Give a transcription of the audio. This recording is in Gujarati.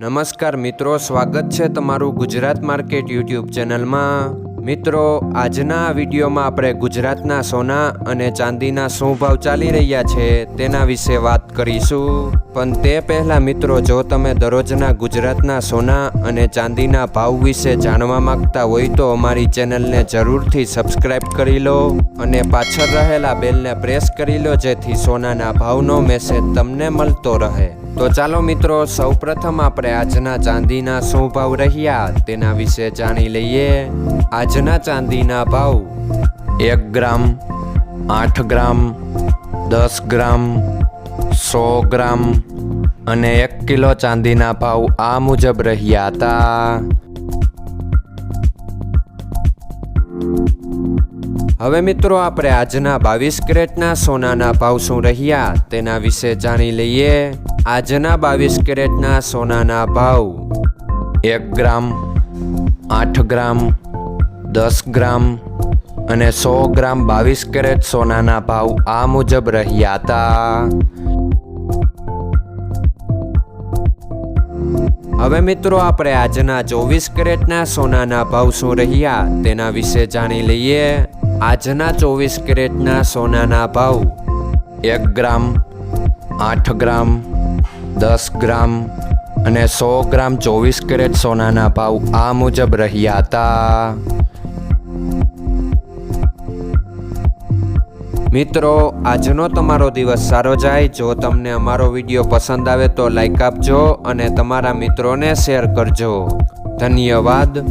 નમસ્કાર મિત્રો, સ્વાગત છે તમારું ગુજરાત માર્કેટ યુટ્યુબ ચેનલમાં। મિત્રો, આજના વિડીયોમાં આપણે ગુજરાતના સોના અને ચાંદીના શું ભાવ ચાલી રહ્યા છે તેના વિશે વાત કરીશું। પણ તે પહેલાં મિત્રો, જો તમે દરરોજના ગુજરાતના સોના અને ચાંદીના ભાવ વિશે જાણવા માંગતા હોય તો અમારી ચેનલને જરૂરથી સબસ્ક્રાઈબ કરી લો અને પાછળ રહેલા બેલને પ્રેસ કરી લો, જેથી સોનાના ભાવનો મેસેજ તમને મળતો રહે। તો ચાલો મિત્રો, સૌપ્રથમ આપણે આજના ચાંદીના શું ભાવ રહ્યા તેના વિશે જાણી લઈએ। આજના ચાંદીના ભાવ 1 ગ્રામ, 8 ગ્રામ, 10 ગ્રામ, 100 ગ્રામ અને 1 કિલો ચાંદીના ભાવ આ મુજબ રહ્યા હતા। હવે મિત્રો, આપણે આજના 22 કેરેટના સોનાના ભાવ શું રહ્યા તેના વિશે જાણી લઈએ। આજના 22 કેરેટના સોનાના ભાવ 1 ગ્રામ, 8 ગ્રામ, 10 ગ્રામ અને 100 ગ્રામ 22 કેરેટ સોનાના ભાવ આ મુજબ રહ્યા હતા। હવે મિત્રો, આપણે આજના 24 કેરેટના સોનાના ભાવ શું રહ્યા તેના વિશે જાણી લઈએ। આજના 24 કેરેટના સોનાના ભાવ 1 ગ્રામ, 8 ગ્રામ, 10 ગ્રામ અને 100 ગ્રામ 24 કેરેટ સોનાના ભાવ આ મુજબ રહ્યા હતા। મિત્રો, આજનો તમારો દિવસ સારો જાય। જો તમને અમારો વિડીયો પસંદ આવે તો લાઈક આપજો અને તમારા મિત્રોને શેર કરજો। ધન્યવાદ।